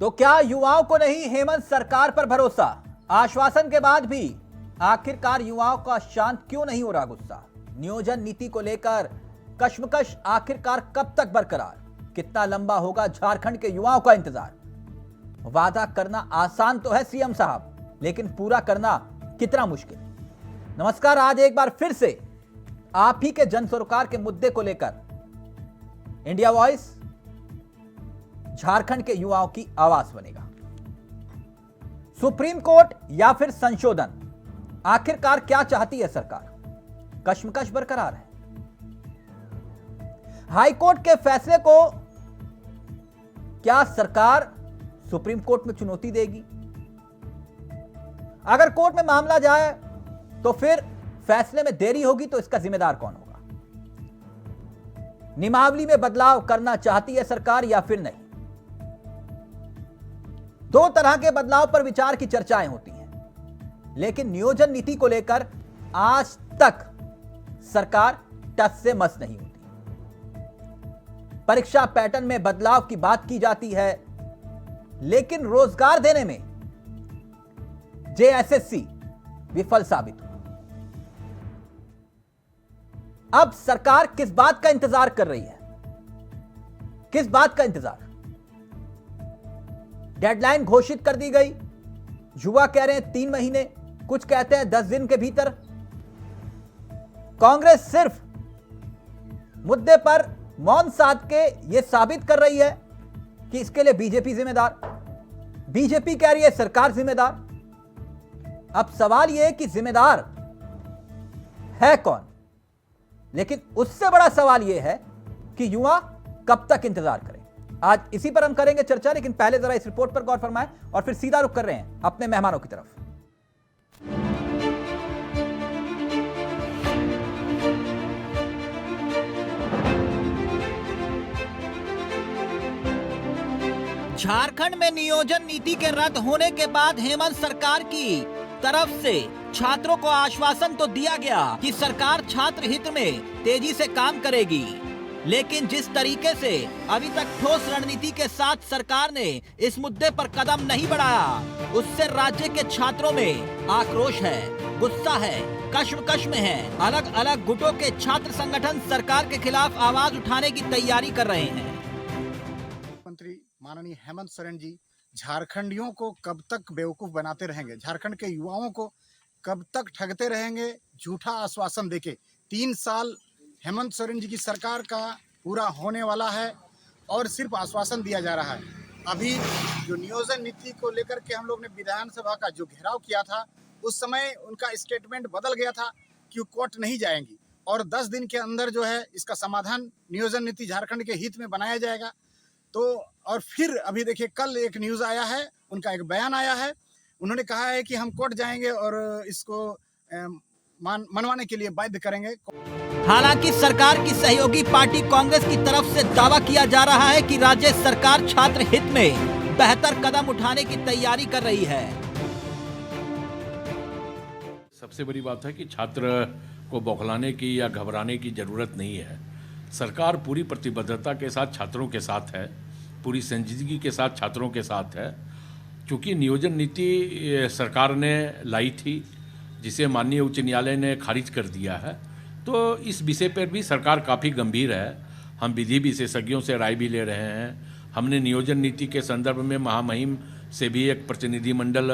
तो क्या युवाओं को नहीं हेमंत सरकार पर भरोसा? आश्वासन के बाद भी आखिरकार युवाओं का शांत क्यों नहीं हो रहा गुस्सा? नियोजन नीति को लेकर कश्मकश आखिरकार कब तक बरकरार? कितना लंबा होगा झारखंड के युवाओं का इंतजार? वादा करना आसान तो है सीएम साहब, लेकिन पूरा करना कितना मुश्किल? नमस्कार, आज एक बार फिर से आप ही के जन सरोकार के मुद्दे को लेकर इंडिया वॉइस झारखंड के युवाओं की आवाज बनेगा। सुप्रीम कोर्ट या फिर संशोधन, आखिरकार क्या चाहती है सरकार? कश्मकश बरकरार है। हाई कोर्ट के फैसले को क्या सरकार सुप्रीम कोर्ट में चुनौती देगी? अगर कोर्ट में मामला जाए तो फिर फैसले में देरी होगी तो इसका जिम्मेदार कौन होगा? नियमावली में बदलाव करना चाहती है सरकार या फिर नहीं? दो तरह के बदलाव पर विचार की चर्चाएं होती हैं, लेकिन नियोजन नीति को लेकर आज तक सरकार टस से मस नहीं होती। परीक्षा पैटर्न में बदलाव की बात की जाती है, लेकिन रोजगार देने में जेएसएससी विफल साबित हुआ। अब सरकार किस बात का इंतजार कर रही है? किस बात का इंतजार? डेडलाइन घोषित कर दी गई। युवा कह रहे हैं 3 महीने, कुछ कहते हैं 10 दिन के भीतर। कांग्रेस सिर्फ मुद्दे पर मौन साध के यह साबित कर रही है कि इसके लिए बीजेपी जिम्मेदार। बीजेपी कह रही है सरकार जिम्मेदार। अब सवाल यह है कि जिम्मेदार है कौन? लेकिन उससे बड़ा सवाल यह है कि युवा कब तक इंतजार करें। आज इसी पर हम करेंगे चर्चा, लेकिन पहले जरा इस रिपोर्ट पर गौर फरमाएं और फिर सीधा रुख कर रहे हैं अपने मेहमानों की तरफ। झारखंड में नियोजन नीति के रद्द होने के बाद हेमंत सरकार की तरफ से छात्रों को आश्वासन तो दिया गया कि सरकार छात्र हित में तेजी से काम करेगी, लेकिन जिस तरीके से अभी तक ठोस रणनीति के साथ सरकार ने इस मुद्दे पर कदम नहीं बढ़ाया, उससे राज्य के छात्रों में आक्रोश है, गुस्सा है, कश्मकश में है। अलग अलग गुटों के छात्र संगठन सरकार के खिलाफ आवाज उठाने की तैयारी कर रहे हैं। मंत्री माननीय हेमंत सोरेन जी झारखंडियों को कब तक बेवकूफ बनाते रहेंगे? झारखंड के युवाओं को कब तक ठगते रहेंगे झूठा आश्वासन देके? 3 साल हेमंत सोरेन जी की सरकार का पूरा होने वाला है और सिर्फ आश्वासन दिया जा रहा है। अभी जो नियोजन नीति को लेकर के हम लोग ने विधानसभा का जो घेराव किया था, उस समय उनका स्टेटमेंट बदल गया था कि वो कोर्ट नहीं जाएंगी और 10 दिन के अंदर जो है इसका समाधान नियोजन नीति झारखंड के हित में बनाया जाएगा। तो और फिर अभी देखिए कल एक न्यूज़ आया है, उनका एक बयान आया है, उन्होंने कहा है कि हम कोर्ट जाएंगे और इसको मनवाने के लिए बाध्य करेंगे। हालांकि सरकार की सहयोगी पार्टी कांग्रेस की तरफ से दावा किया जा रहा है कि राज्य सरकार छात्र हित में बेहतर कदम उठाने की तैयारी कर रही है। सबसे बड़ी बात है कि छात्र को बौखलाने की या घबराने की जरूरत नहीं है। सरकार पूरी प्रतिबद्धता के साथ छात्रों के साथ है, पूरी संजीदगी के साथ छात्रों के साथ है। क्योंकि नियोजन नीति सरकार ने लाई थी, जिसे माननीय उच्च न्यायालय ने खारिज कर दिया है, तो इस विषय पर भी सरकार काफ़ी गंभीर है। हम विधि विशेषज्ञों से राय भी ले रहे हैं। हमने नियोजन नीति के संदर्भ में महामहिम से भी एक प्रतिनिधिमंडल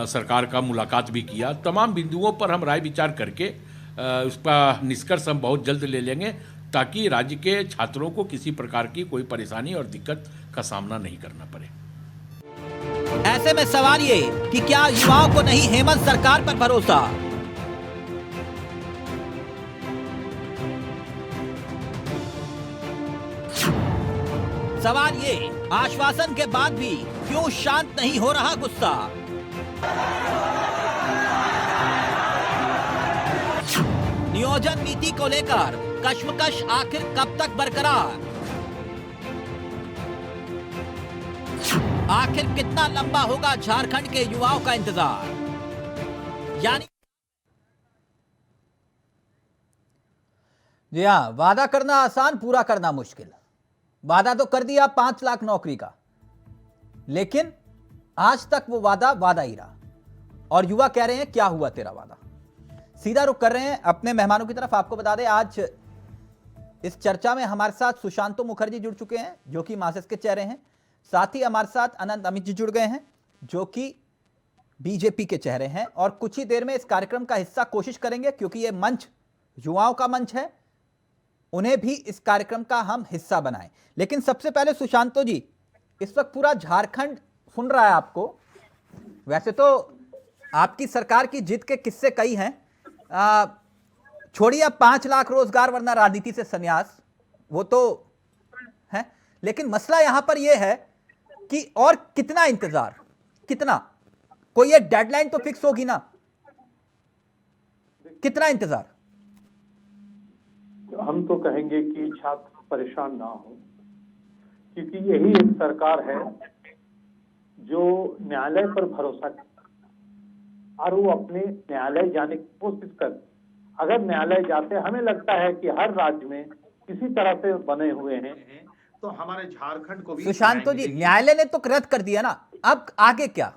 सरकार का मुलाकात भी किया। तमाम बिंदुओं पर हम राय विचार करके उसका निष्कर्ष हम बहुत जल्द ले लेंगे, ताकि राज्य के छात्रों को किसी प्रकार की कोई परेशानी और दिक्कत का सामना नहीं करना पड़े। ऐसे में सवाल ये कि क्या युवाओं को नहीं हेमंत सरकार पर भरोसा? सवाल ये, आश्वासन के बाद भी क्यों शांत नहीं हो रहा गुस्सा? नियोजन नीति को लेकर कश्मकश आखिर कब तक बरकरार? आखिर कितना लंबा होगा झारखंड के युवाओं का इंतजार? यानी जी हाँ, वादा करना आसान, पूरा करना मुश्किल। वादा तो कर दिया 5 लाख नौकरी का, लेकिन आज तक वो वादा ही रहा और युवा कह रहे हैं क्या हुआ तेरा वादा। सीधा रुख कर रहे हैं अपने मेहमानों की तरफ। आपको बता दें आज इस चर्चा में हमारे साथ सुशांतो मुखर्जी जुड़ चुके हैं जो कि मार्क्सिस्ट के चेहरे हैं। साथ ही हमारे साथ अनंत अमित जी जुड़ गए हैं जो कि बीजेपी के चेहरे हैं और कुछ ही देर में इस कार्यक्रम का हिस्सा कोशिश करेंगे क्योंकि यह मंच युवाओं का मंच है, उन्हें भी इस कार्यक्रम का हम हिस्सा बनाएं। लेकिन सबसे पहले सुशांतो जी, इस वक्त पूरा झारखंड सुन रहा है आपको। वैसे तो आपकी सरकार की जिद के किस्से कई हैं, छोड़िए अब 5 लाख रोजगार वरना राजनीति से संन्यास, वो तो है, लेकिन मसला यहां पर यह है कि और कितना इंतजार, कितना, कोई एक डेडलाइन तो फिक्स होगी ना, कितना इंतजार? हम तो कहेंगे कि छात्र परेशान ना हो, क्योंकि यही एक सरकार है जो न्यायालय पर भरोसा करता और वो अपने न्यायालय जाने की कोशिश करती। अगर न्यायालय जाते, हमें लगता है कि हर राज्य में किसी तरह से बने हुए हैं, तो हमारे झारखंड को भी। सुशांतो जी, न्यायालय ने तो रद्द कर दिया ना, अब आगे क्या?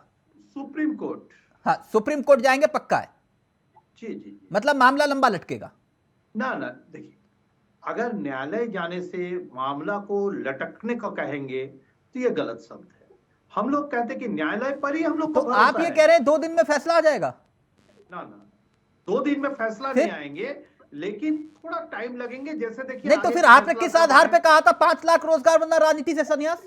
Supreme court. हाँ, सुप्रीम कोर्ट जाएंगे पक्का है। जी। मतलब मामला लंबा लटकेगा ना, देखिए, अगर न्यायालय जाने से मामला को लटकने को कहेंगे तो ये गलत शब्द है। हम लोग कहते कि न्यायालय पर ही हम लोग तो आप ये कह रहे हैं 2 दिन में फैसला आ जाएगा? ना, 2 दिन में फैसला नहीं आएंगे, लेकिन थोड़ा टाइम लगेंगे। जैसे देखिए, नहीं तो फिर आपने किस आधार पे कहा था 5 लाख रोजगार वरना राजनीति से संन्यास?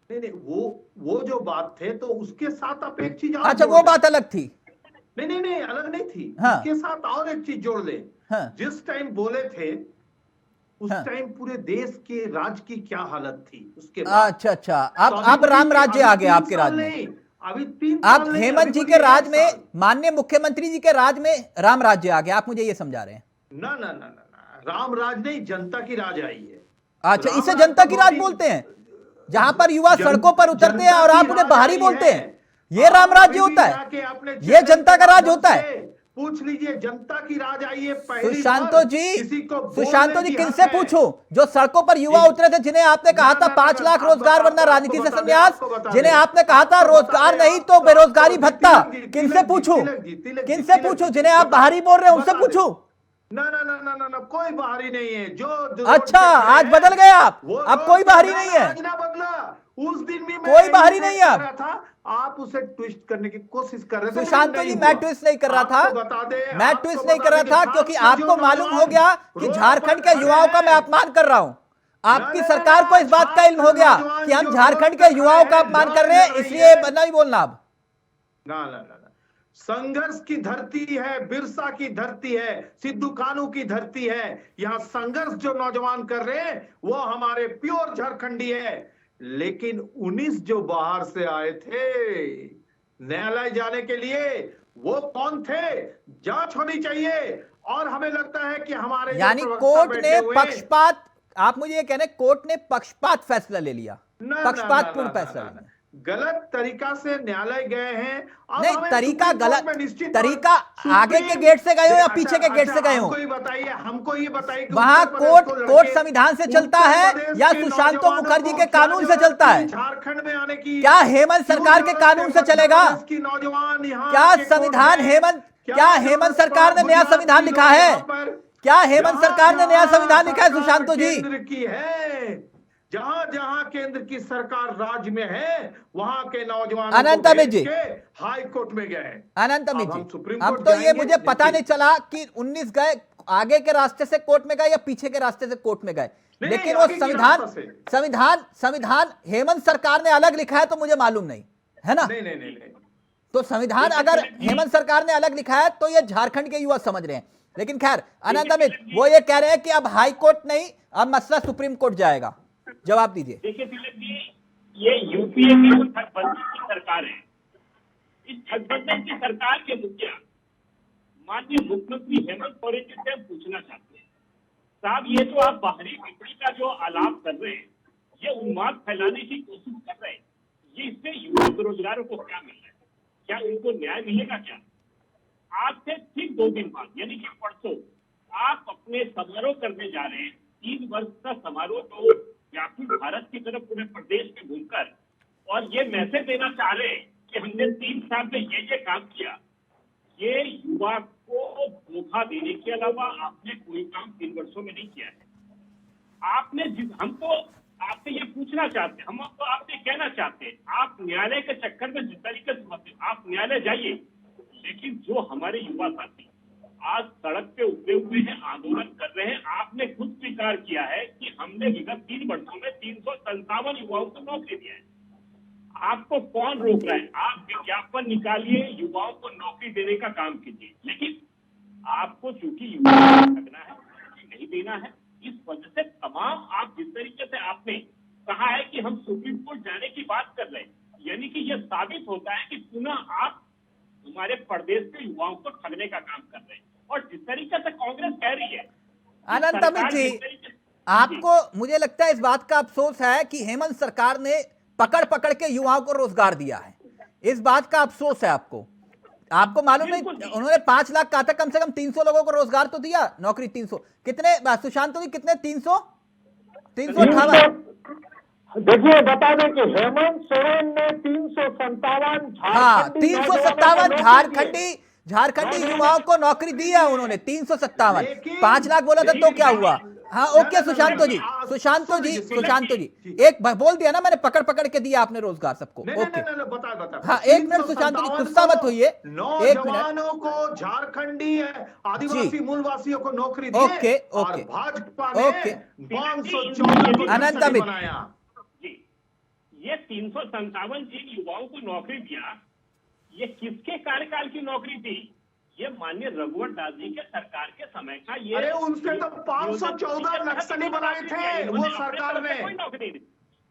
नहीं, वो जो बात थे तो उसके साथ आप एक चीज। अच्छा, वो बात अलग थी। नहीं, अलग नहीं थी। हाँ। उसके साथ और एक चीज जोड़ ले। हाँ। जिस टाइम बोले थे उस टाइम पूरे देश के राज्य की क्या हालत थी उसके बाद। अच्छा, अब राम राज्य आ गया आपके राज्य में। अभी 3 अब हेमंत जी के राज में, माननीय मुख्यमंत्री जी के राज में राम राज्य आ गया, आप मुझे ये समझा रहे हैं? ना, राम राज नहीं, जनता की राज आई है। अच्छा, इसे जनता की राज बोलते हैं, जहां पर युवा सड़कों पर उतरते हैं और आप उन्हें बाहरी बोलते हैं। ये राम राज्य होता है? ये जनता का राज होता है? पूछ लीजिए, जनता की राज आई है। सुशांतो जी किनसे पूछूं? जो सड़कों पर युवा उतरे थे, जिन्हें आपने कहा था 5 लाख रोजगार वरना राजनीति से संन्यास, जिन्हें आपने कहा था रोजगार नहीं तो बेरोजगारी भत्ता, किनसे पूछूं? जिन्हें आप बाहरी बोल रहे हैं उनसे पूछूं? ना, कोई बाहरी नहीं है। जो अच्छा, आज बदल गए आप, अब कोई बाहरी नहीं है? आज ना बदला, उस दिन भी कोई बाहरी नहीं है। आप उसे ट्विस्ट करने की कोशिश कर रहे थे। सुशांतो जी, मैं ट्विस्ट नहीं कर रहा था, मैं ट्विस्ट नहीं कर रहा था, क्योंकि आपको मालूम हो गया कि झारखंड के युवाओं का मैं अपमान कर रहा हूं। आपकी सरकार को इस बात का इल्म हो गया कि हम झारखंड के युवाओं का अपमान कर रहे हैं, इसलिए नहीं बोलना अब। ना, संघर्ष की धरती है, बिरसा की धरती है, सिद्धू कानू की धरती है। यहाँ संघर्ष जो नौजवान कर रहे हैं वो हमारे प्योर झारखंडी है। लेकिन 19 जो बाहर से आए थे न्यायालय जाने के लिए, वो कौन थे? जांच होनी चाहिए। और हमें लगता है कि हमारे, यानी कोर्ट ने पक्षपात, आप मुझे ये कह रहे हैं कोर्ट ने पक्षपात फैसला ले लिया, पक्षपातपूर्ण फैसला? गलत तरीका से न्यायालय गए हैं। नहीं, तरीका गलत, तरीका आगे के गेट से गए हो या पीछे के गेट से गए हो? हमको ये बताइए, वहां कोर्ट संविधान से चलता है या सुशांतो मुखर्जी के कानून से चलता है? झारखंड में आने की क्या हेमंत सरकार के कानून से चलेगा? नौजवान क्या संविधान हेमंत सरकार ने नया संविधान लिखा है? क्या हेमंत सरकार ने नया संविधान लिखा है सुशांतो जी? की है, जहां जहां केंद्र की सरकार राज्य में है वहां के नौजवान अनंत अमित जी हाई कोर्ट में गए। अनंत अमित जी, अब तो ये मुझे पता नहीं चला कि 19 गए आगे के रास्ते से कोर्ट में गए या पीछे के रास्ते से कोर्ट में गए, लेकिन वो संविधान हेमंत सरकार ने अलग लिखा है तो मुझे मालूम नहीं है ना? नहीं। तो संविधान अगर हेमंत सरकार ने अलग लिखा है तो ये झारखंड के युवा समझ रहे हैं। लेकिन खैर, अनंत अमित वो ये कह रहे हैं कि अब हाई कोर्ट नहीं, अब मसला सुप्रीम कोर्ट जाएगा। जवाब दीजिए। देखिए तिलक जी, ये यूपीए की छठबंधन की सरकार है। इस छठबंधन की सरकार के मुखिया माननीय मुख्यमंत्री हेमंत सोरेन जी से हम पूछना चाहते हैं, साहब ये तो आप बाहरी बिक्री का जो आलाप कर रहे हैं, ये उन्माद फैलाने की कोशिश कर रहे हैं, ये इससे युवा बेरोजगारों को क्या मिल रहा है? क्या इनको न्याय मिलेगा? क्या आज से ठीक 2 दिन बाद यानी कि परसों आप अपने समारोह करने जा रहे हैं, 3 वर्ष का समारोह जो व्यापी भारत की तरफ पूरे प्रदेश में घूमकर और ये मैसेज देना चाह रहे हैं कि हमने 3 साल में ये काम किया। ये युवा को धोखा देने के अलावा आपने कोई काम 3 वर्षों में नहीं किया है। हम तो आपसे ये पूछना चाहते हैं, हम तो आपसे कहना चाहते हैं, आप न्यायालय के चक्कर में जिस तरीके से फंसे, आप न्यायालय जाइए, लेकिन जो हमारे युवा साथी आज सड़क पे उतरे हुए हैं, आंदोलन कर रहे हैं, आपने खुद स्वीकार किया है कि हमने विगत 3 वर्षों में 357 युवाओं को नौकरी दिया है। आपको कौन रोक रहा है? आप विज्ञापन निकालिए, युवाओं को नौकरी देने का काम कीजिए, लेकिन आपको चूंकि युवाओं को ठगना है, नहीं देना है, इस वजह से तमाम आप जिस तरीके से आपने कहा है कि हम सुप्रीम कोर्ट जाने की बात कर रहे हैं, यानी कि यह साबित होता है कि पुनः आप हमारे प्रदेश के युवाओं को ठगने का काम कर रहे हैं। और जिस तरीके से कांग्रेस कह रही है, अनंत अमित जी, आपको मुझे लगता है इस बात का अफसोस है कि हेमंत सरकार ने पकड़ पकड़ के युवाओं को रोजगार दिया है, इस बात का अफसोस है आपको। आपको मालूम नहीं, उन्होंने 5 लाख कहा था, कम से कम 300 लोगों को रोजगार तो दिया, नौकरी 300 कितने सुशांत जी, कितने 358? देखिए बता दें कि हेमंत सोरेन ने 357 हाँ 357 झारखंडी युवाओं को नौकरी दी है उन्होंने, 357। 5 लाख बोला था तो क्या हुआ? हाँ ओके सुशांतो जी, एक बोल दिया ना मैंने, पकड़ पकड़ के दिया आपने रोजगार सबको। ओके बता हाँ 1 मिनट सुशांतो जी, गुस्सा मत होइए, 1 मिनट। नौजवानों को झारखंडी आदिवासी मूलवासियों को नौकरी दी ओके और ओके भाजपा ने ओके 514 अनंत अमित, ये 357 जिन युवाओं को नौकरी दिया, ये किसके कार्यकाल की नौकरी थी? ये माननीय रघुवर दास जी के सरकार के समय का ये। अरे उनसे तो 514 नक्सली बनाए थे वो सरकार ने, कोई नौकरी नहीं,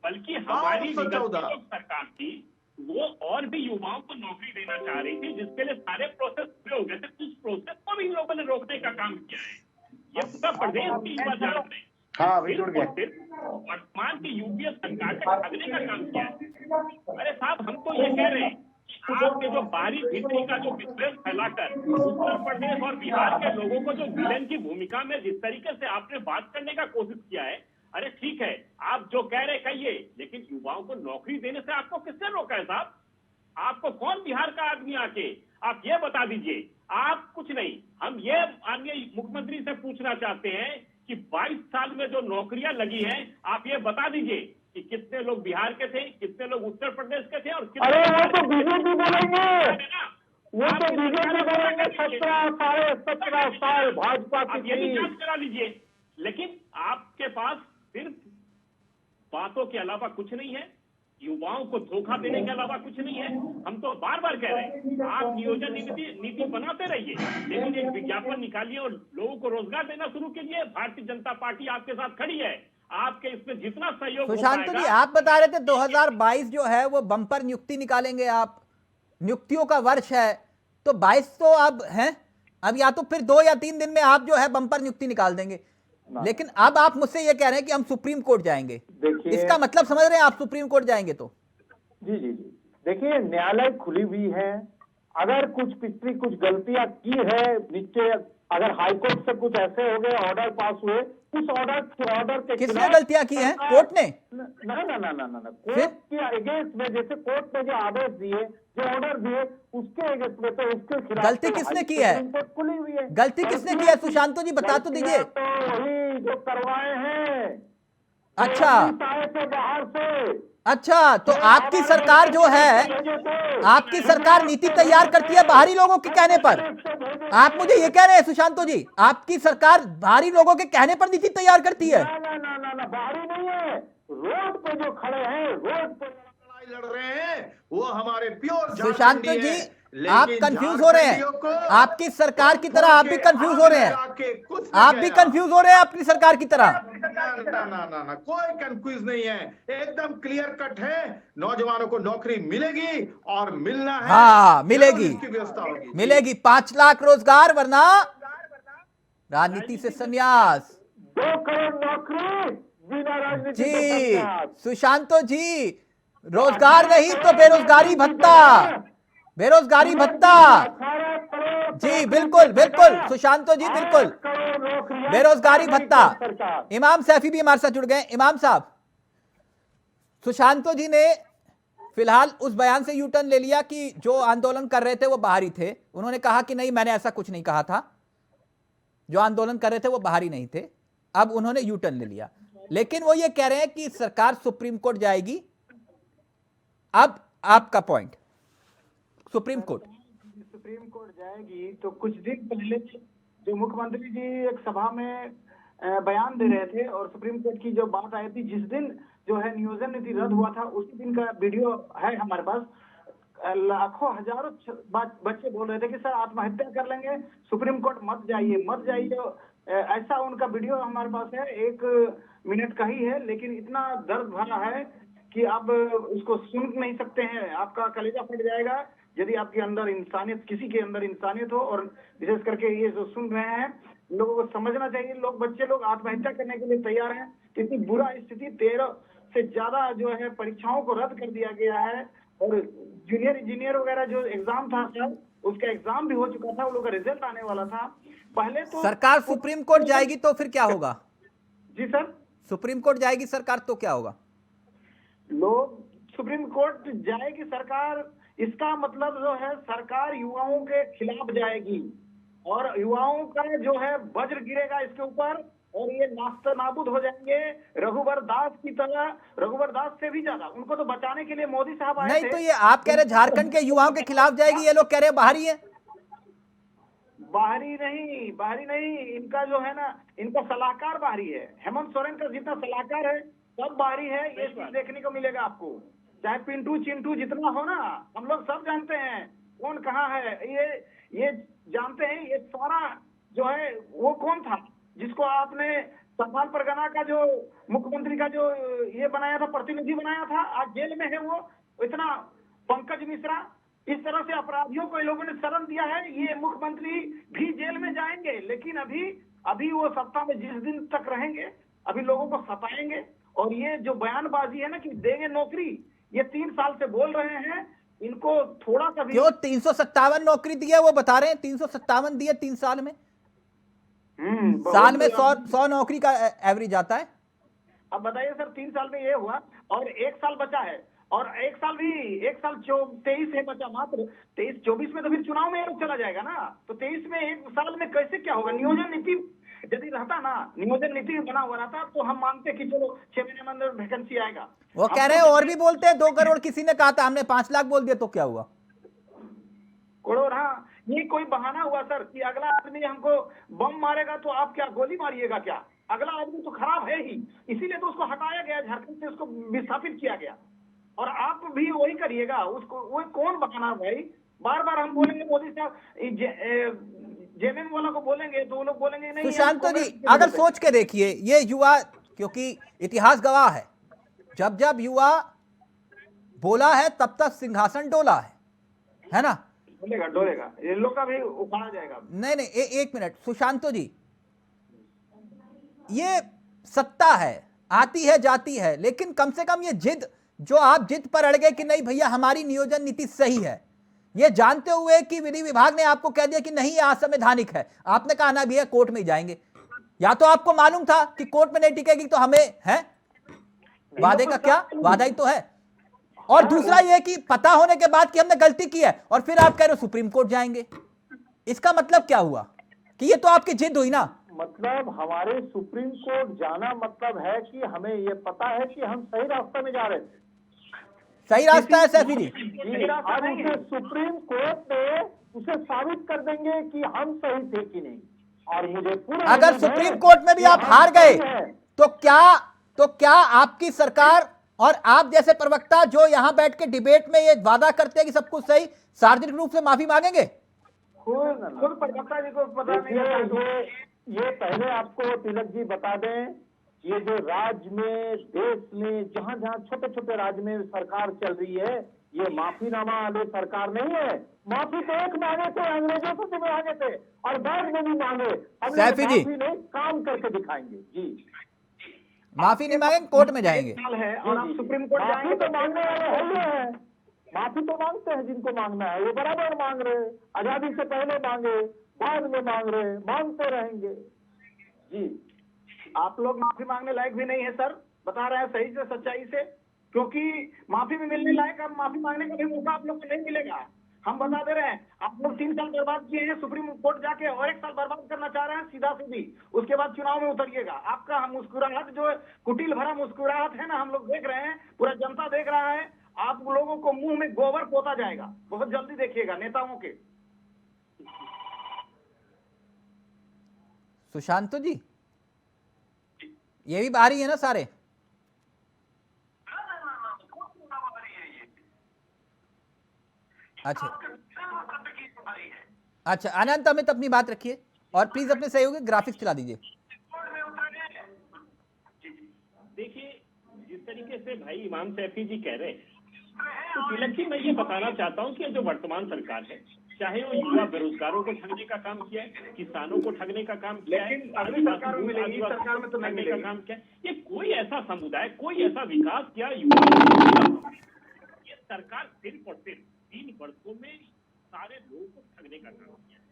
बल्कि हमारी विगत की जो सरकार थी वो और भी युवाओं को नौकरी देना चाह रही थी, जिसके लिए सारे प्रोसेस पूरे हो गए थे। कुछ प्रोसेस को भी इन लोगों ने रोकने का काम किया है। ये पूरा प्रदेश की युवा जान रहे हैं। हाँ अभी जुड़ गया। वर्तमान की यूपीए सरकार ने ठगने का काम किया है। अरे साहब, हम तो ये कह रहे हैं कि आपने जो बारी भीतरी का जो विद्वेष फैलाकर उत्तर प्रदेश और बिहार के लोगों को जो विलेन की भूमिका में जिस तरीके से आपने बात करने का कोशिश किया है, अरे ठीक है, आप जो कह रहे कहिए, लेकिन युवाओं को नौकरी देने से आपको किसने रोका है साहब? आपको कौन बिहार का आदमी आके आप ये बता दीजिए। आप कुछ नहीं, हम ये माननीय मुख्यमंत्री से पूछना चाहते हैं कि 22 साल में जो नौकरियां लगी हैं, आप ये बता दीजिए कि कितने लोग बिहार के थे, कितने लोग उत्तर प्रदेश के थे और कितने। अरे वो तो बीजेपी बोलेंगे, वो तो बीजेपी बोलेंगे। 17 साल भाजपा की ये भी जांच करा लीजिए, लेकिन आपके पास सिर्फ बातों के अलावा कुछ नहीं है, युवाओं को धोखा देने के अलावा कुछ नहीं है। हम तो बार बार कह रहे हैं, आप नियोजन नीति बनाते रहिए, लेकिन एक विज्ञापन निकालिए और लोगों को रोजगार देना शुरू कीजिए। भारतीय जनता पार्टी आपके साथ खड़ी है, आपके इसमें जितना सहयोग हो सुशांत पाएगा। जी, आप बता रहे थे 2022 जो है वो बम्पर नियुक्ति निकालेंगे, आप नियुक्तियों का वर्ष है, तो 22 तो अब है, अब या तो फिर 2 या 3 दिन में आप जो है बम्पर नियुक्ति निकाल देंगे, लेकिन अब आप मुझसे ये कह रहे हैं कि हम सुप्रीम कोर्ट जाएंगे। इसका मतलब समझ रहे हैं आप, सुप्रीम कोर्ट जाएंगे तो? जी जी जी, देखिए न्यायालय खुली हुई है, अगर कुछ पिछली कुछ गलतियां की है नीचे, अगर हाईकोर्ट से कुछ ऐसे हो गए, ऑर्डर पास हुए, उस ऑर्डर के किसने गलतियां की हैं? कोर्ट ने? ना कोर्ट के अगेंस्ट में, जैसे कोर्ट ने जो आदेश दिए, जो ऑर्डर दिए, उसके अगेंस्ट में, तो उसके खिलाफ गलती किसने की है? खुली हुई है। गलती किसने की है सुशांतो जी, बता तो दीजिए। तो वही जो करवाए हैं, अच्छा से बाहर से। अच्छा, तो आपकी सरकार जो है, आपकी सरकार नीति तैयार करती है बाहरी लोगों के कहने पर? आप मुझे ये कह रहे हैं सुशांतो जी, आपकी सरकार बाहरी लोगों के कहने पर नीति तैयार करती है? ना बाहरी नहीं है, रोड पे जो खड़े हैं, रोड पे लड़ाई लड़ रहे हैं, वो हमारे प्योर सुशांतो जी, आप कंफ्यूज हो रहे हैं, आपकी सरकार की तरह आप भी कंफ्यूज हो रहे हैं, आप भी कंफ्यूज हो रहे हैं अपनी सरकार की तरह। ना कोई कंफ्यूज नहीं है, एकदम क्लियर कट है। नौजवानों को नौकरी मिलेगी और मिलना है, हाँ मिलेगी, इसकी व्यवस्था होगी, मिलेगी 5 लाख रोजगार, वरना राजनीति से संन्यास। 2 करोड़ नौकरी बिना राजनीति जी सुशांतो जी, रोजगार नहीं तो बेरोजगारी भत्ता, बेरोजगारी भत्ता। जी बिल्कुल बिल्कुल सुशांतो जी, बिल्कुल बेरोजगारी भत्ता। इमाम सैफी भी हमारे साथ जुड़ गए। इमाम साहब, सुशांतो जी ने फिलहाल उस बयान से यू टर्न ले लिया कि जो आंदोलन कर रहे थे वो बाहरी थे। उन्होंने कहा कि नहीं, मैंने ऐसा कुछ नहीं कहा था, जो आंदोलन कर रहे थे वो बाहरी नहीं थे। अब उन्होंने यू टर्न ले लिया, लेकिन वो ये कह रहे हैं कि सरकार सुप्रीम कोर्ट जाएगी। अब आपका पॉइंट, सुप्रीम कोर्ट जाएगी तो कुछ दिन पहले जो मुख्यमंत्री जी एक सभा में बयान दे रहे थे और सुप्रीम कोर्ट की जो बात आई थी, जिस दिन जो है नियोजन नीति रद्द हुआ था, उसी दिन का वीडियो है हमारे पास। लाखों हजारों बच्चे बोल रहे थे कि सर आत्महत्या कर लेंगे, सुप्रीम कोर्ट मत जाइए मत जाइए। ऐसा उनका वीडियो हमारे पास है, 1 मिनट का ही है, लेकिन इतना दर्द भरा है कि आप उसको सुन नहीं सकते हैं, आपका कलेजा फट जाएगा यदि आपके अंदर इंसानियत, किसी के अंदर इंसानियत हो। और विशेष करके ये जो सुन रहे हैं, लोगों को समझना चाहिए, बच्चे लोग आत्महत्या करने के लिए तैयार हैं। इतनी बुरा स्थिति, 13 से ज्यादा जो है परीक्षाओं को रद्द कर दिया गया है और जूनियर इंजीनियर वगैरह जो एग्जाम था सर, उसका एग्जाम भी हो चुका था, वो लोग का रिजल्ट आने वाला था। पहले तो सरकार सुप्रीम कोर्ट जाएगी तो फिर क्या होगा? जी सर, सुप्रीम कोर्ट जाएगी सरकार तो क्या होगा? लोग सुप्रीम कोर्ट जाएगी सरकार, इसका मतलब जो है सरकार युवाओं के खिलाफ जाएगी और युवाओं का जो है वज्र गिरेगा इसके ऊपर और ये नास्ता नाबूद हो जाएंगे। रघुवर दास की तरह, रघुवर दास से भी ज्यादा उनको तो बचाने के लिए मोदी साहब आए थे। नहीं तो ये आप कह रहे झारखंड के युवाओं के खिलाफ जाएगी, ये लोग कह रहे हैं बाहरी है। बाहरी नहीं, इनका जो है ना, इनका सलाहकार बाहरी है। हेमंत सोरेन का जितना सलाहकार है सब बाहरी है। ये चीज देखने को मिलेगा आपको, चाहे पिंटू चिंटू जितना हो ना, हम लोग सब जानते हैं कौन कहाँ है। ये जानते हैं ये सारा जो है वो कौन था जिसको आपने संथाल परगना का जो मुख्यमंत्री का जो ये बनाया था, प्रतिनिधि बनाया था, आज जेल में है वो। इतना पंकज मिश्रा, इस तरह से अपराधियों को इन लोगों ने शरण दिया है। ये मुख्यमंत्री भी जेल में जाएंगे, लेकिन अभी वो सत्ता में जिस दिन तक रहेंगे अभी लोगों को सताएंगे। और ये जो बयानबाजी है ना कि देंगे नौकरी, ये 3 साल से बोल रहे हैं, इनको थोड़ा सा भी क्यों 357 नौकरी दी है वो बता रहे हैं, 357 दिए 3 साल में। साल में 100 नौकरी का एवरेज आता है। अब बताइए सर, 3 साल में ये हुआ और 1 साल बचा है और 1 साल 23 है बचा मात्र। 23-24 में तो फिर चुनाव में ये लोग चला जाएगा ना, तो 23 में 1 साल में कैसे क्या होगा? नियोजन नीति यदि रहता ना, नियोजन नीति बना हुआ रहता तो हम मानते कि चलो 6 महीने में अंदर वैकेंसी आएगा। वो कह रहे हैं और भी बोलते हैं 2 करोड़, किसी ने कहा था हमने 5 लाख बोल दिया तो क्या हुआ? करोड़, हाँ, ये कोई बहाना हुआ सर कि अगला आदमी हमको बम मारेगा तो आप क्या गोली मारिएगा क्या? अगला आदमी तो खराब है ही, इसीलिए तो उसको हटाया गया झारखंड से, उसको विस्थापित किया गया। और आप भी वही करिएगा, उसको वो कौन बहाना भाई? बार बार हम बोलेंगे मोदी साहब, जेएमएम वाला को बोलेंगे तो वो लोग बोलेंगे नहीं। सुशांत जी अगर सोच के देखिए, ये युवा, क्योंकि इतिहास गवाह है, जब जब युवा बोला है तब तक सिंहासन डोला है ना? डोलेगा, ये लोग का भी उखाड़ा जाएगा। नहीं, एक मिनट सुशांतो जी, ये सत्ता है, आती है जाती है, लेकिन कम से कम ये जिद, जो आप जिद पर अड़ गए कि नहीं भैया हमारी नियोजन नीति सही है, ये जानते हुए कि विधि विभाग ने आपको कह दिया कि नहीं असंवैधानिक है, आपने कहा ना भैया कोर्ट में ही जाएंगे। या तो आपको मालूम था कि कोर्ट में नहीं टिकेगी तो हमें है, वादे का क्या वादा ही तो है। और दूसरा यह कि पता होने के बाद कि हमने गलती की है और फिर आप कह रहे हो सुप्रीम कोर्ट जाएंगे, इसका मतलब क्या हुआ? कि ये तो आपकी जिद हुई ना। मतलब हमारे सुप्रीम कोर्ट जाना मतलब है कि हमें ये पता है कि हम सही रास्ते में जा रहे थे। सही रास्ता है सैफी जी, अब उसे सुप्रीम कोर्ट में उसे साबित कर देंगे कि हम सही थे कि नहीं। और मुझे पूरा, अगर सुप्रीम कोर्ट में भी आप हार गए तो क्या आपकी सरकार और आप जैसे प्रवक्ता जो यहां बैठ के डिबेट में ये वादा करते हैं कि सब कुछ सही, सार्वजनिक रूप से माफी मांगेंगे? खुद प्रवक्ता जी को पता नहीं। ये पहले आपको तिलक जी बता दें, ये जो राज्य में, देश में, जहां जहां छोटे छोटे राज्य में सरकार चल रही है, ये माफीनामा वाले सरकार नहीं है। माफी तो एक मांगे थे, अंग्रेजों से भी मांगे थे और बाद में भी मांगे। अब सैफी जी नहीं, काम करके दिखाएंगे जी। माफी नहीं मांगेंगे, कोर्ट में जाएंगे है और आप सुप्रीम कोर्ट जाएंगे तो मांगने वाले है। माफी तो मांगते हैं जिनको मांगना है, वो बराबर मांग रहे, आजादी से पहले मांगे, बाद में मांग रहे, मांगते रहेंगे जी। आप लोग माफी मांगने लायक भी नहीं है सर, बता रहे हैं सही से, सच्चाई से। क्योंकि माफी भी मिलने लायक, अब माफी मांगने का भी मौका आप लोग को नहीं मिलेगा। हम बता दे रहे हैं, आप लोग 3 साल बर्बाद किए हैं सुप्रीम कोर्ट जाके, और 1 साल बर्बाद करना चाह रहे हैं सीधा सीधी। उसके बाद चुनाव में उतरिएगा। आपका मुस्कुराहट जो कुटिल भरा मुस्कुराहट है ना, हम लोग देख रहे हैं, पूरा जनता देख रहा है। आप लोगों को मुंह में गोबर पोता जाएगा, बहुत जल्दी देखिएगा नेताओं के। सुशांत जी, ये भी बाहरी है ना सारे? अच्छा अच्छा, अनंत अमित अपनी बात रखिए और प्लीज अपने सहयोगी ग्राफिक्स चला दीजिए। देखिए, जिस तरीके से भाई इमाम सैफी जी कह रहे हैं, तो तिलक जी मैं ये बताना चाहता हूँ कि जो वर्तमान सरकार है, चाहे वो युवा बेरोजगारों को ठगने का काम किया है, किसानों को ठगने का काम किया है, लेकिन अगली सरकार में मिलेगी, इस सरकार में तो नहीं ठगने का मिलेगी। काम किया है, ये कोई ऐसा समुदाय, कोई ऐसा विकास किया युवा, ये सरकार सिर्फ और सिर्फ 3 वर्षों में सारे लोगों को ठगने का काम किया है।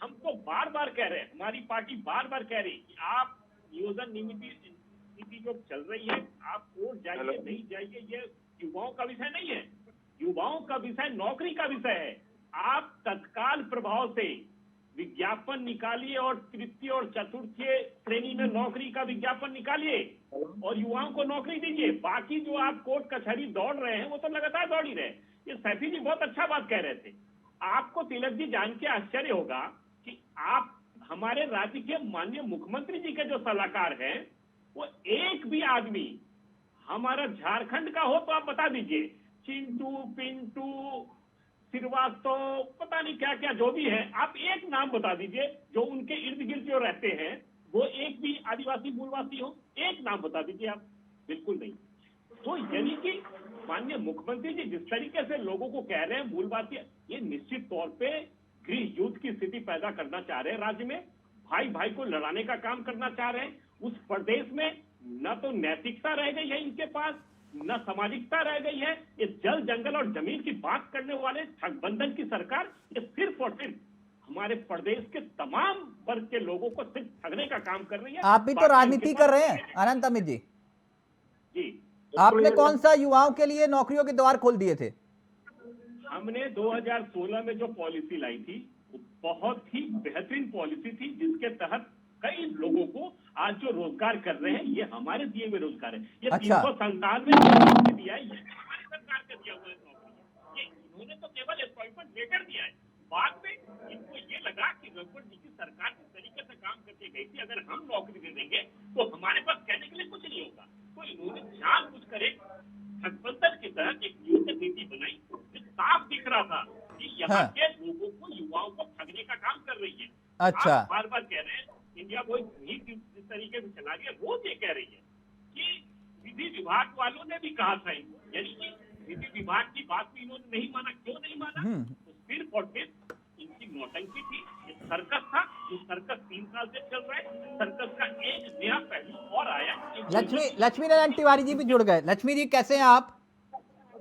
हम तो बार बार कह रहे हैं, हमारी पार्टी बार बार कह रही है कि आप नियोजन नीति जो चल रही है, आप कोर्ट जाइए नहीं जाइए, ये युवाओं का विषय नहीं है। युवाओं का विषय नौकरी का विषय है। आप तत्काल प्रभाव से विज्ञापन निकालिए और तृतीय और चतुर्थीय श्रेणी में नौकरी का विज्ञापन निकालिए और युवाओं को नौकरी दीजिए। बाकी जो आप कोर्ट कचहरी दौड़ रहे हैं, वो तो लगातार दौड़ ही रहे। ये सैफी जी बहुत अच्छा बात कह रहे थे। आपको तिलक जी जान के आश्चर्य होगा कि आप हमारे राज्य के माननीय मुख्यमंत्री जी के जो सलाहकार हैं, वो एक भी आदमी हमारा झारखंड का हो तो आप बता दीजिए, चिंटू पिंटू श्रीवास्तव पता नहीं क्या क्या जो भी है, आप एक नाम बता दीजिए जो उनके इर्द गिर्द जो रहते हैं वो एक भी आदिवासी मूलवासी हो, एक नाम बता दीजिए आप। बिल्कुल नहीं। तो यानी कि माननीय मुख्यमंत्री जी जिस तरीके से लोगों को कह रहे हैं मूलवासी, ये निश्चित तौर पे गृह युद्ध की स्थिति पैदा करना चाह रहे हैं राज्य में, भाई भाई को लड़ाने का काम करना चाह रहे हैं। उस प्रदेश में न तो नैतिकता रह गई है इनके पास, न सामाजिकता रह गई है। ये जल जंगल और जमीन की बात करने वाले ठगबंधन की सरकार, ये सिर्फ और सिर्फ हमारे प्रदेश के तमाम वर्ग के लोगों को सिर्फ ठगने का काम कर रही है। आप भी तो राजनीति कर रहे हैं अनंत अमित जी। जी, आपने कौन सा युवाओं के लिए नौकरियों के द्वार खोल दिए थे? हमने 2016 में जो पॉलिसी लाई थी, वो बहुत ही बेहतरीन पॉलिसी थी, जिसके तहत कई लोगों को आज जो रोजगार कर रहे हैं, ये हमारे दिए हुए रोजगार है। ये अच्छा। 397 दिया है, ये हमारी सरकार का दिया हुआ नौकरी है। ये इन्होंने तो केवल अपॉइंटमेंट लेटर दिया है। बाद में इनको ये लगा कि रघुवर जी की सरकार जिस तरीके से काम करके गई थी, अगर हम नौकरी दे देंगे तो हमारे पास कहने के लिए कुछ नहीं होगा। तो इन्होंने जानबूझ कर एक ठगबंधन के तहत एक नियोजन नीति बनाई। साफ दिख रहा था कि यहाँ के लोगों को, युवाओं को ठगने का काम कर रही है। अच्छा। आप बार बार कह रहे हैं इंडिया वॉइस नीति जिस तरीके से चला रही है, रोज ये कह रही है कि विधि विभाग वालों ने भी कहा था इनको, यानी कि विधि विभाग की बात भी इन्होंने नहीं माना। क्यों नहीं माना? तो सिर्फ और सिर्फ इनकी नौटंकी थी, ये सर्कस था। जो सर्कस 3 साल से चल रहा है, सर्कस का एक नया पहलू और आया। लक्ष्मी नारायण तिवारी जी भी जुड़ गए। लक्ष्मी जी कैसे हैं आप?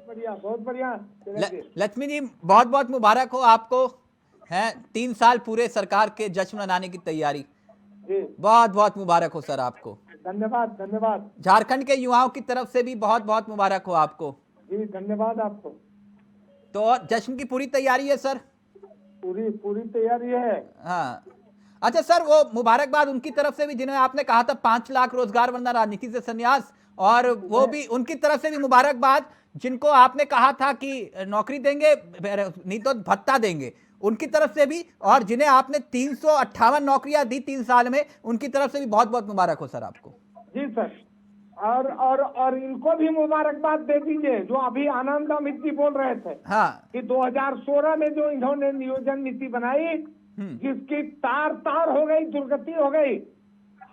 बहुत बढ़िया। लक्ष्मी जी बहुत बहुत मुबारक हो आपको, है 3 साल पूरे सरकार के जश्न मनाने की तैयारी, बहुत बहुत मुबारक हो सर आपको। धन्यवाद धन्यवाद। झारखंड के युवाओं की तरफ से भी बहुत बहुत मुबारक हो आपको। जी धन्यवाद आपको। तो और जश्न की पूरी तैयारी है सर? पूरी तैयारी है। हाँ अच्छा सर, वो मुबारकबाद उनकी तरफ से भी जिन्हें आपने कहा था 5 लाख रोजगार वरना राजनीति से संन्यास, और वो भी उनकी तरफ से भी मुबारकबाद जिनको आपने कहा था कि नौकरी देंगे नहीं तो भत्ता देंगे, उनकी तरफ से भी, और जिन्हें आपने 358 नौकरियां दी 3 साल में, उनकी तरफ से भी बहुत बहुत मुबारक हो सर आपको। जी सर। और इनको भी मुबारकबाद दे दीजिए जो अभी आनंद अमित जी बोल रहे थे। हाँ कि 2016 में जो इन्होंने नियोजन नीति बनाई, जिसकी तार तार हो गई, दुर्गति हो गई,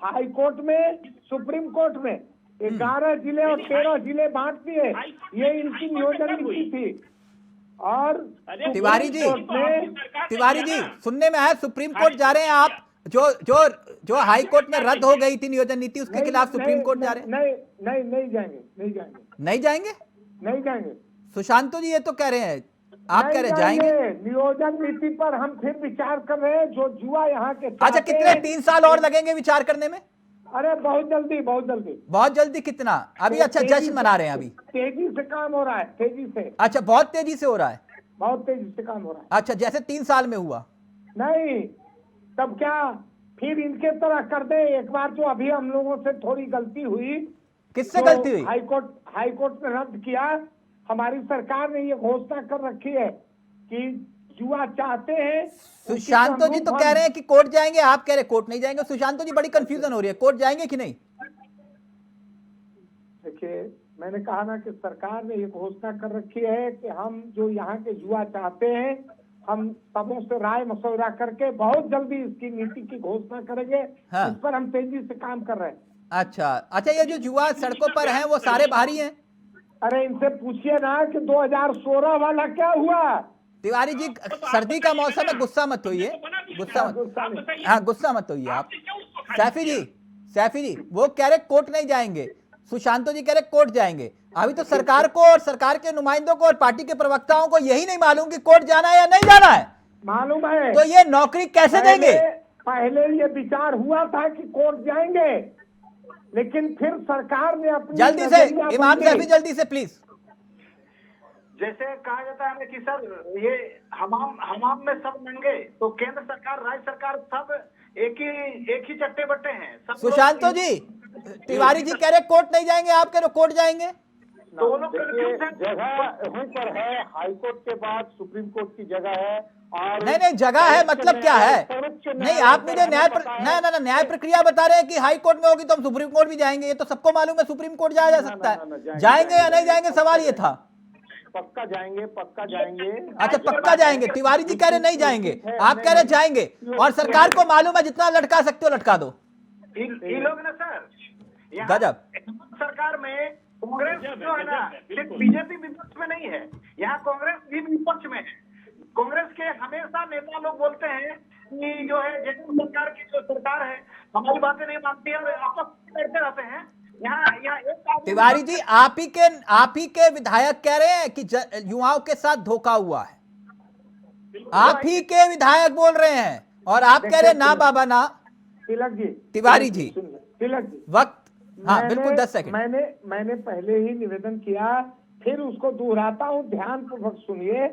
हाई कोर्ट में, सुप्रीम कोर्ट में 11 जिले और 13 जिले बांट दिए, ये इनकी नियोजन नीति थी। और तिवारी जी सुनने में आया सुप्रीम कोर्ट जा रहे हैं आप, जो हाई कोर्ट में रद्द हो गई थी नियोजन नीति, उसके खिलाफ सुप्रीम कोर्ट जा रहे हैं। नहीं जाएंगे। सुशांत जी ये तो कह रहे हैं, आप कह रहे हैं जाएंगे। नियोजन नीति पर हम फिर विचार कर रहे हैं। जो जुआ यहाँ के अच्छा, कितने 3 साल और लगेंगे विचार करने में? अरे बहुत जल्दी, बहुत जल्दी। बहुत जल्दी कितना? अभी अच्छा जश्न मना रहे हैं अभी? तेजी से काम हो रहा है, तेजी से। अच्छा, बहुत तेजी से हो रहा है? बहुत तेजी से काम हो रहा है। अच्छा, जैसे 3 साल में हुआ? नहीं, तब क्या फिर इनके तरह कर दे एक बार। जो अभी हम लोगों से थोड़ी गलती हुई। किससे तो गलती हुई? हाईकोर्ट ने रद्द किया। हमारी सरकार ने ये घोषणा कर रखी है कि युवा चाहते हैं। सुशांतो जी तो कह रहे हैं कि कोर्ट जाएंगे, आप कह रहे कोर्ट नहीं जाएंगे। सुशांतो जी, बड़ी कंफ्यूजन हो रही है, कोर्ट जाएंगे कि नहीं? देखिए, मैंने कहा ना कि सरकार ने ये घोषणा कर रखी है कि हम जो यहाँ के युवा चाहते हैं, हम सबों से राय मशवरा करके बहुत जल्दी इसकी नीति की घोषणा करेंगे। हाँ। इस पर हम तेजी से काम कर रहे हैं। अच्छा, ये जो युवा सड़कों पर हैं वो सारे बाहरी हैं? अरे इनसे पूछिए ना कि 2016 वाला क्या हुआ। तिवारी जी, सर्दी का मौसम है, गुस्सा मत होइए, गुस्सा मत, हाँ गुस्सा मत होइए आप। सैफी जी वो कह रहे कोर्ट नहीं जाएंगे, सुशांतो जी कह रहे कोर्ट जाएंगे। अभी तो सरकार को और सरकार के नुमाइंदों को और पार्टी के प्रवक्ताओं को यही नहीं मालूम कि कोर्ट जाना है या नहीं जाना है। मालूम है तो ये नौकरी कैसे देंगे? पहले ये विचार हुआ था कि कोर्ट जाएंगे, लेकिन फिर सरकार ने अपनी जल्दी से इमाम सैफी, जल्दी से प्लीज। जैसे कहा जाता है कि सर ये हमाम में सब नंगे, तो केंद्र सरकार राज्य सरकार सब एक ही चट्टे बट्टे हैं सब। सुशांतो जी, तिवारी जी कह रहे कोर्ट नहीं जाएंगे, आप कह रहे कोर्ट जाएंगे। जगह वहीं पर है, हाई कोर्ट के बाद सुप्रीम कोर्ट की जगह है। और नहीं जगह है मतलब क्या है? नहीं, आप मुझे न्याय प्रक्रिया बता रहे हैं कि हाई कोर्ट में होगी तो हम सुप्रीम कोर्ट भी जाएंगे। ये तो सबको मालूम है, सुप्रीम कोर्ट जाया जा सकता है। जाएंगे या नहीं जाएंगे, सवाल ये था। पक्का जाएंगे, पक्का जाएंगे। अच्छा, पक्का जाएंगे। तिवारी जी कह रहे नहीं जाएंगे, आप कह रहे जाएंगे, और सरकार को मालूम है जितना लटका सकते हो लटका दो। ये लोग ना सर, गजब। सरकार में कांग्रेस जो है ना, सिर्फ बीजेपी विपक्ष में नहीं है, यहाँ कांग्रेस भी विपक्ष में है। कांग्रेस के हमेशा नेता लोग बोलते हैं कि जो है जगन सरकार की जो सरकार है हमारी बातें नहीं मानती है और आपस में लड़ते रहते हैं। यहाँ एक तिवारी जी, आप ही के विधायक कह रहे हैं कि युवाओं के साथ धोखा हुआ है। आप ही के विधायक बोल रहे हैं और आप कह रहे हैं ना बाबा ना। तिलक जी, तिवारी जी, तिलक जी, वक्त, हाँ बिल्कुल 10 सेकंड। मैंने पहले ही निवेदन किया, फिर उसको दोहराता हूँ, ध्यान पूर्वक सुनिए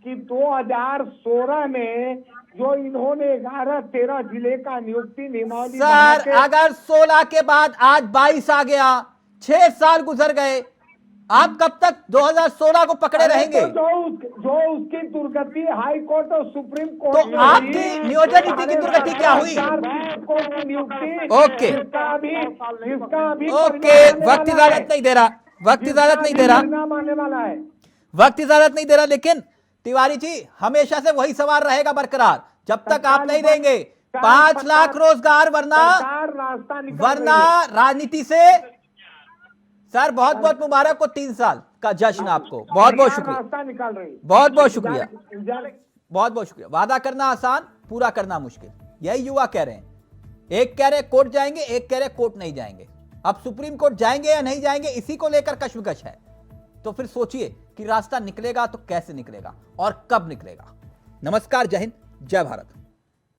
कि 2016 में जो इन्होंने 11-13 जिले का नियुक्ति नियमावली सर, अगर 16 के बाद आज 22 आ गया, 6 साल गुजर गए, आप कब तक 2016 को पकड़े रहेंगे? जो उसकी दुर्गति हाई कोर्ट और सुप्रीम कोर्ट, तो आपकी नियोजन नीति की दुर्गति क्या हुई? ओके ओके, वक्त इजाजत नहीं दे रहा, वक्त इजाजत नहीं दे रहा, वक्त इजाजत नहीं दे रहा। लेकिन तिवारी जी, हमेशा से वही सवाल रहेगा बरकरार जब तक आप नहीं देंगे 5 लाख रोजगार, वरना राजनीति से। सर बहुत बहुत मुबारक हो 3 साल का जश्न आपको, बहुत बहुत शुक्रिया, बहुत बहुत शुक्रिया, बहुत बहुत शुक्रिया। वादा करना आसान, पूरा करना मुश्किल, यही युवा कह रहे हैं। एक कह रहे कोर्ट जाएंगे, एक कह रहे कोर्ट नहीं जाएंगे। अब सुप्रीम कोर्ट जाएंगे या नहीं जाएंगे, इसी को लेकर कश्मकश है। तो फिर सोचिए कि रास्ता निकलेगा तो कैसे निकलेगा और कब निकलेगा। नमस्कार, जय हिंद, जय भारत।